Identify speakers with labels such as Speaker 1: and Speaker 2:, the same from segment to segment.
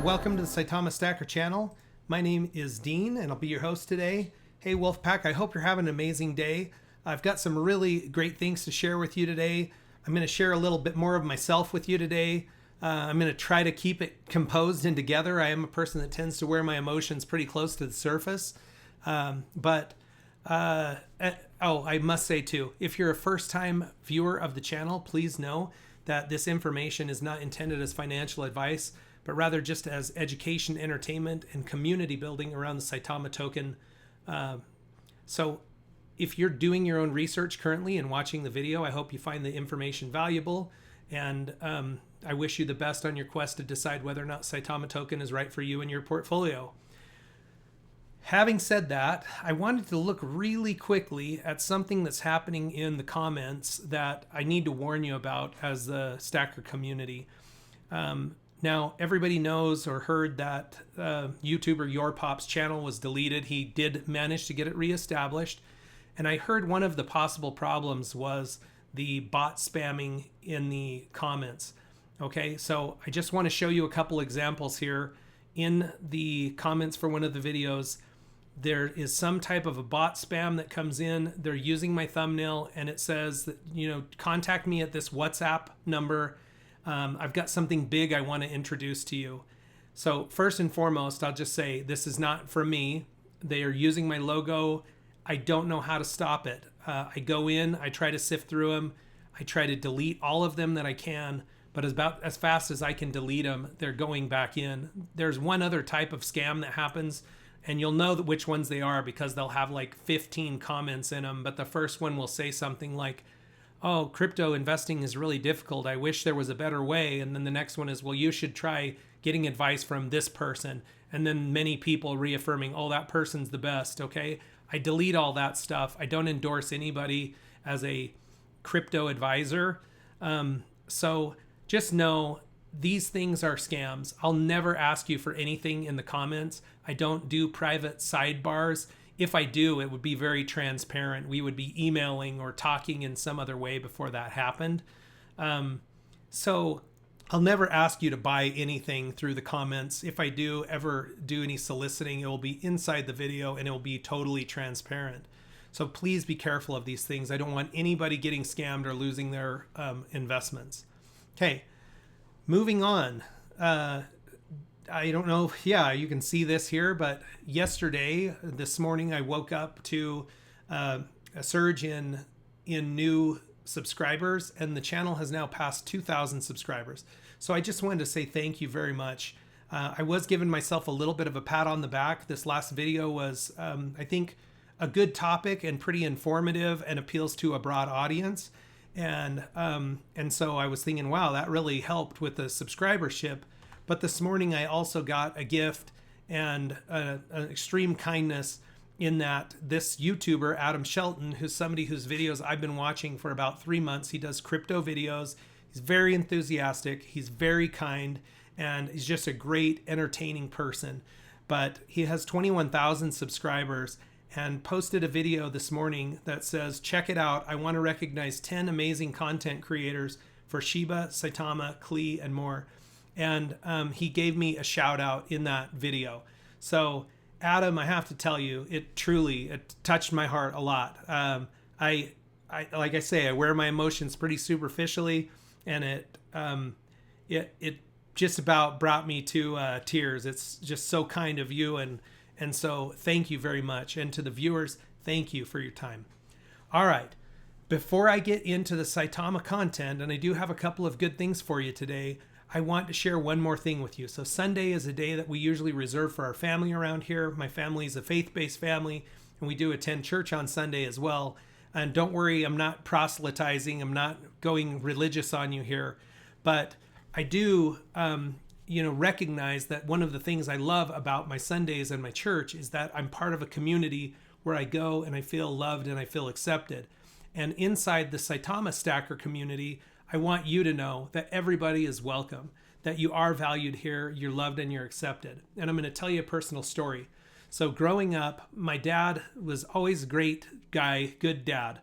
Speaker 1: welcome to the Saitama Stacker channel. My name is Dean and I'll be your host today. Hey Wolfpack, I hope you're having an amazing day. I've got some really great things to share with you today. I'm going to share a little bit more of myself with you today. I'm going to try to keep it composed and together. I am a person that tends to wear my emotions pretty close to the surface. I must say too, if you're a first-time viewer of the channel, please know that this information is not intended as financial advice, but rather just as education, entertainment, and community building around the Saitama token. So if you're doing your own research currently and watching the video, I hope you find the information valuable. And I wish you the best on your quest to decide whether or not Saitama token is right for you and your portfolio. Having said that, I wanted to look really quickly at something that's happening in the comments that I need to warn you about as the Stacker community. Now, everybody knows or heard that YouTuber YourPop's channel was deleted. He did manage to get it reestablished. And I heard one of the possible problems was the bot spamming in the comments. Okay, so I just want to show you a couple examples here. In the comments for one of the videos, there is some type of a bot spam that comes in. They're using my thumbnail and it says that, contact me at this WhatsApp number. I've got something big I want to introduce to you. So first and foremost, I'll just say this is not for me. They are using my logo. I don't know how to stop it. I go in, I try to sift through them. I try to delete all of them that I can, but about as fast as I can delete them, they're going back in. There's one other type of scam that happens, and you'll know which ones they are because they'll have like 15 comments in them. But the first one will say something like, oh, crypto investing is really difficult. I wish there was a better way. And then the next one is, well, you should try getting advice from this person. And then many people reaffirming, oh, that person's the best. Okay. I delete all that stuff. I don't endorse anybody as a crypto advisor. So just know these things are scams. I'll never ask you for anything in the comments. I don't do private sidebars. If I do, it would be very transparent. We would be emailing or talking in some other way before that happened. So I'll never ask you to buy anything through the comments. If I do ever do any soliciting, it will be inside the video and it will be totally transparent. So please be careful of these things. I don't want anybody getting scammed or losing their investments. Okay, moving on. I don't know if, you can see this here, but this morning, I woke up to a surge in new subscribers, and the channel has now passed 2,000 subscribers. So I just wanted to say thank you very much. I was giving myself a little bit of a pat on the back. This last video was, I think, a good topic and pretty informative and appeals to a broad audience. And so I was thinking, wow, that really helped with the subscribership. But this morning I also got a gift and an extreme kindness in that this YouTuber, Adam Shelton, who's somebody whose videos I've been watching for about 3 months. He does crypto videos. He's very enthusiastic. He's very kind. And he's just a great, entertaining person. But he has 21,000 subscribers and posted a video this morning that says, check it out. I want to recognize 10 amazing content creators for Shiba, Saitama, Klee, and more. And he gave me a shout out in that video. So Adam, I have to tell you, it touched my heart a lot. I like I say, I wear my emotions pretty superficially, and it just about brought me to tears. It's just so kind of you, and so thank you very much. And to the viewers, thank you for your time. All right, before I get into the Saitama content, and I do have a couple of good things for you today, I want to share one more thing with you. So Sunday is a day that we usually reserve for our family around here. My family is a faith-based family, and we do attend church on Sunday as well. And don't worry, I'm not proselytizing. I'm not going religious on you here. But I do, recognize that one of the things I love about my Sundays and my church is that I'm part of a community where I go and I feel loved and I feel accepted. And inside the Saitama Stacker community, I want you to know that everybody is welcome, that you are valued here, you're loved, and you're accepted. And I'm going to tell you a personal story. So growing up, my dad was always a great guy, good dad.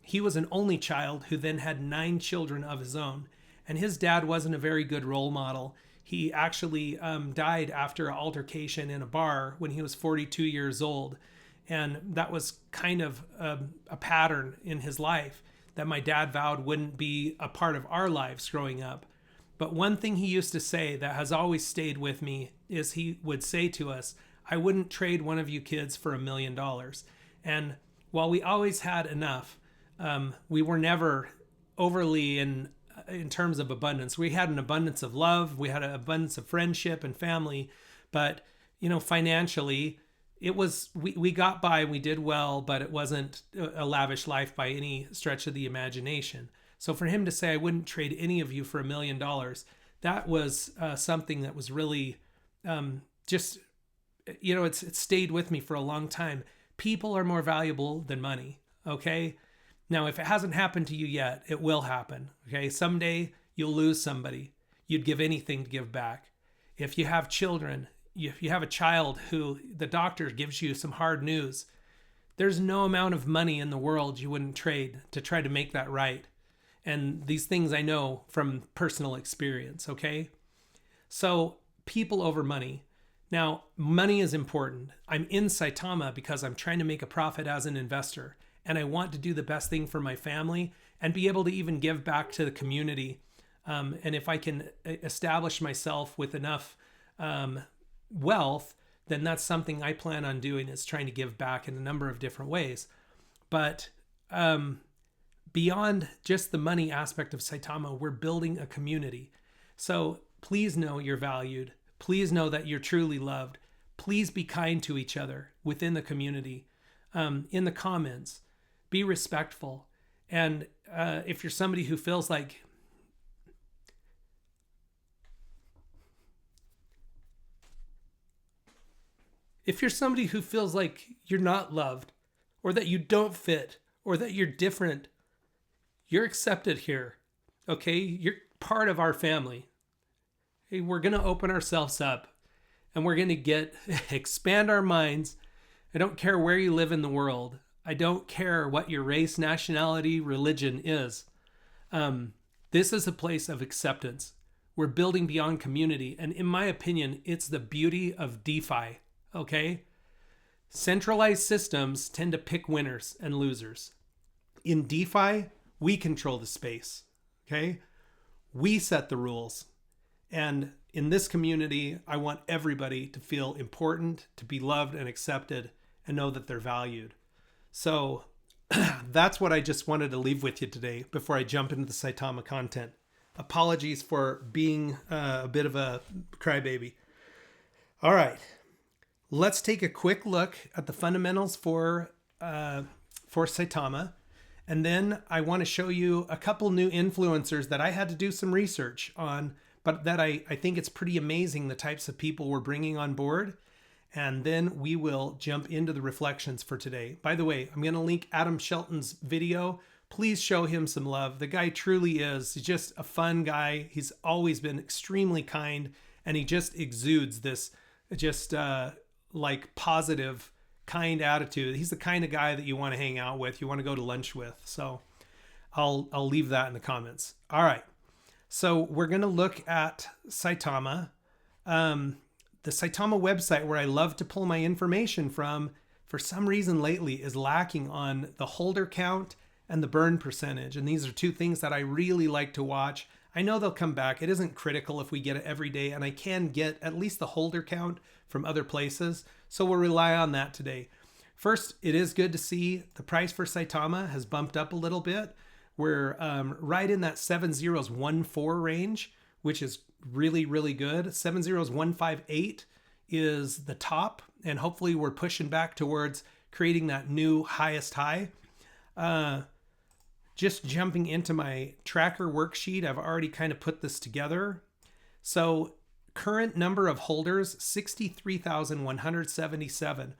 Speaker 1: He was an only child who then had 9 children of his own. And his dad wasn't a very good role model. He actually died after an altercation in a bar when he was 42 years old. And that was kind of a pattern in his life that my dad vowed wouldn't be a part of our lives growing up. But one thing he used to say that has always stayed with me is he would say to us, I wouldn't trade one of you kids for $1 million. And while we always had enough, we were never overly in terms of abundance. We had an abundance of love. We had an abundance of friendship and family. But, financially, it was, we got by, we did well, but it wasn't a lavish life by any stretch of the imagination. So for him to say, I wouldn't trade any of you for $1 million, that was something that was really just, it's stayed with me for a long time. People are more valuable than money, okay? Now, if it hasn't happened to you yet, it will happen, okay? Someday you'll lose somebody. You'd give anything to give back. If you have children, if you have a child who the doctor gives you some hard news, there's no amount of money in the world you wouldn't trade to try to make that right. And these things I know from personal experience, okay? So people over money. Now, money is important. I'm in Saitama because I'm trying to make a profit as an investor. And I want to do the best thing for my family and be able to even give back to the community. And if I can establish myself with enough wealth, then that's something I plan on doing, is trying to give back in a number of different ways. But beyond just the money aspect of Saitama, we're building a community. So please know you're valued. Please know that you're truly loved. Please be kind to each other within the community, in the comments. Be respectful. And if you're somebody who feels like you're not loved, or that you don't fit, or that you're different, you're accepted here, okay? You're part of our family. Hey, we're going to open ourselves up, and we're going to expand our minds. I don't care where you live in the world. I don't care what your race, nationality, religion is. This is a place of acceptance. We're building beyond community. And in my opinion, it's the beauty of DeFi, okay? Centralized systems tend to pick winners and losers. In DeFi, we control the space, okay? We set the rules. And in this community, I want everybody to feel important, to be loved and accepted, and know that they're valued. So that's what I just wanted to leave with you today before I jump into the Saitama content. Apologies for being a bit of a crybaby. All right, let's take a quick look at the fundamentals for Saitama. And then I want to show you a couple new influencers that I had to do some research on, but that I think it's pretty amazing the types of people we're bringing on board. And then we will jump into the reflections for today. By the way, I'm going to link Adam Shelton's video. Please show him some love. The guy truly is. He's just a fun guy. He's always been extremely kind, and he just exudes this just like positive, kind attitude. He's the kind of guy that you want to hang out with, you want to go to lunch with. So I'll leave that in the comments. All right. So we're going to look at Saitama. The Saitama website, where I love to pull my information from, for some reason lately is lacking on the holder count and the burn percentage. And these are two things that I really like to watch. I know they'll come back. It isn't critical if we get it every day, and I can get at least the holder count from other places. So we'll rely on that today. First, it is good to see the price for Saitama has bumped up a little bit. We're right in that 7014 range, which is really, really good. 70158 is the top, and hopefully we're pushing back towards creating that new highest high. Just jumping into my tracker worksheet, I've already kind of put this together. So current number of holders, 63,177.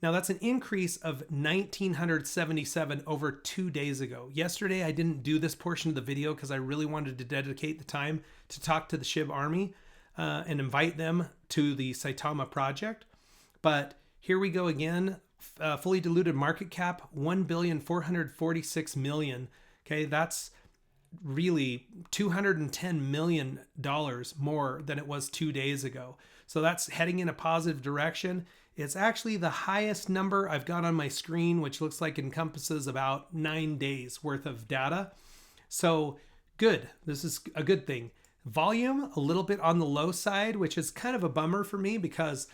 Speaker 1: Now that's an increase of 1,977 over 2 days ago. Yesterday, I didn't do this portion of the video because I really wanted to dedicate the time to talk to the SHIB Army and invite them to the Saitama project. But here we go again. Fully diluted market cap, 1,446,000,000. Okay, that's really $210 million more than it was 2 days ago. So that's heading in a positive direction. It's actually the highest number I've got on my screen, which looks like encompasses about 9 days worth of data. So good. This is a good thing. Volume, a little bit on the low side, which is kind of a bummer for me because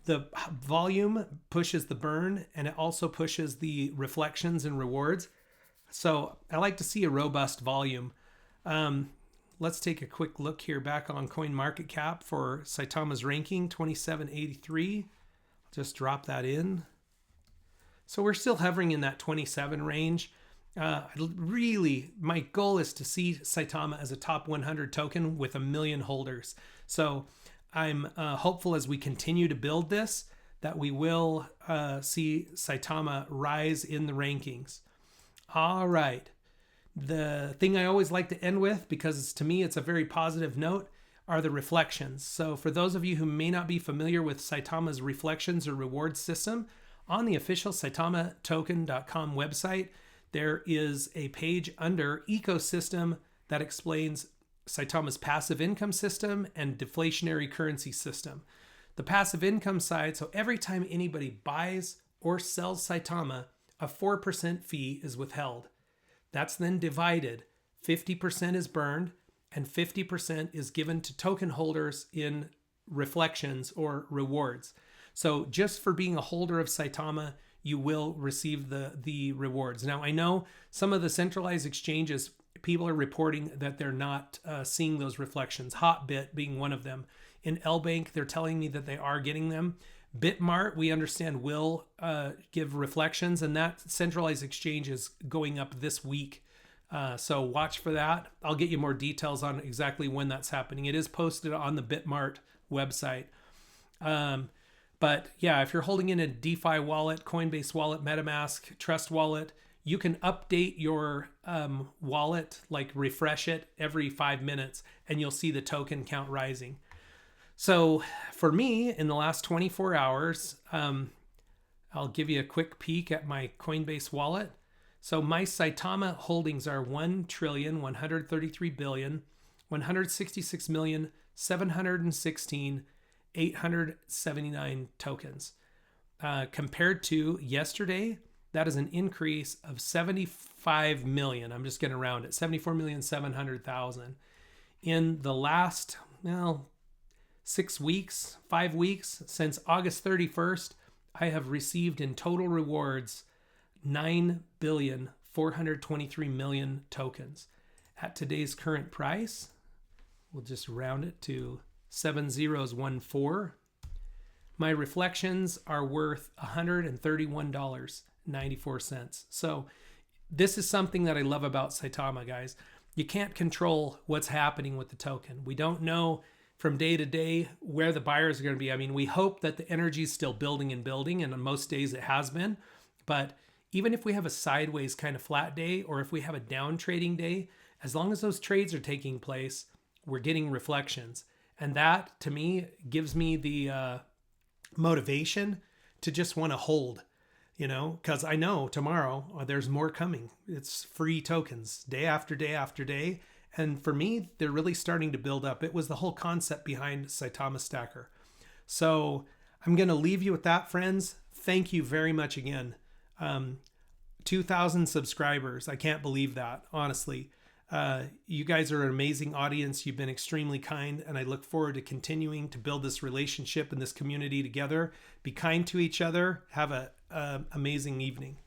Speaker 1: the volume pushes the burn and it also pushes the reflections and rewards. So I like to see a robust volume. Let's take a quick look here back on CoinMarketCap for Saitama's ranking, 2783. Just drop that in. So we're still hovering in that 27 range. Really, my goal is to see Saitama as a top 100 token with 1 million holders. So I'm hopeful as we continue to build this that we will see Saitama rise in the rankings. All right. The thing I always like to end with, because to me it's a very positive note, are the reflections. So for those of you who may not be familiar with Saitama's reflections or rewards system, on the official SaitamaToken.com website, there is a page under ecosystem that explains Saitama's passive income system and deflationary currency system. The passive income side, so every time anybody buys or sells Saitama, a 4% fee is withheld. That's then divided. 50% is burned and 50% is given to token holders in reflections or rewards. So just for being a holder of Saitama, you will receive the rewards. Now, I know some of the centralized exchanges, people are reporting that they're not seeing those reflections, Hotbit being one of them. In LBank, they're telling me that they are getting them. Bitmart, we understand, will give reflections, and that centralized exchange is going up this week. So watch for that. I'll get you more details on exactly when that's happening. It is posted on the Bitmart website. But yeah, if you're holding in a DeFi wallet, Coinbase wallet, MetaMask, Trust wallet, you can update your wallet, like refresh it every 5 minutes, and you'll see the token count rising. So for me, in the last 24 hours, I'll give you a quick peek at my Coinbase wallet. So my Saitama holdings are 1,133,166,716,879 tokens. Compared to yesterday, that is an increase of 75 million. I'm just going to round it, 74,700,000. In the last, 6 weeks, 5 weeks, since August 31st, I have received in total rewards 9,423,000,000 tokens. At today's current price, we'll just round it to 7014. My reflections are worth $131.94. So this is something that I love about Saitama, guys. You can't control what's happening with the token. We don't know from day to day where the buyers are going to be. I mean, we hope that the energy is still building and building, and on most days it has been. But even if we have a sideways kind of flat day, or if we have a down trading day, as long as those trades are taking place, we're getting reflections. And that, to me, gives me the motivation to just want to hold, because I know tomorrow there's more coming. It's free tokens day after day after day. And for me, they're really starting to build up. It was the whole concept behind Saitama Stacker. So I'm going to leave you with that, friends. Thank you very much again. 2,000 subscribers. I can't believe that, honestly. You guys are an amazing audience. You've been extremely kind, and I look forward to continuing to build this relationship and this community together. Be kind to each other. Have an amazing evening.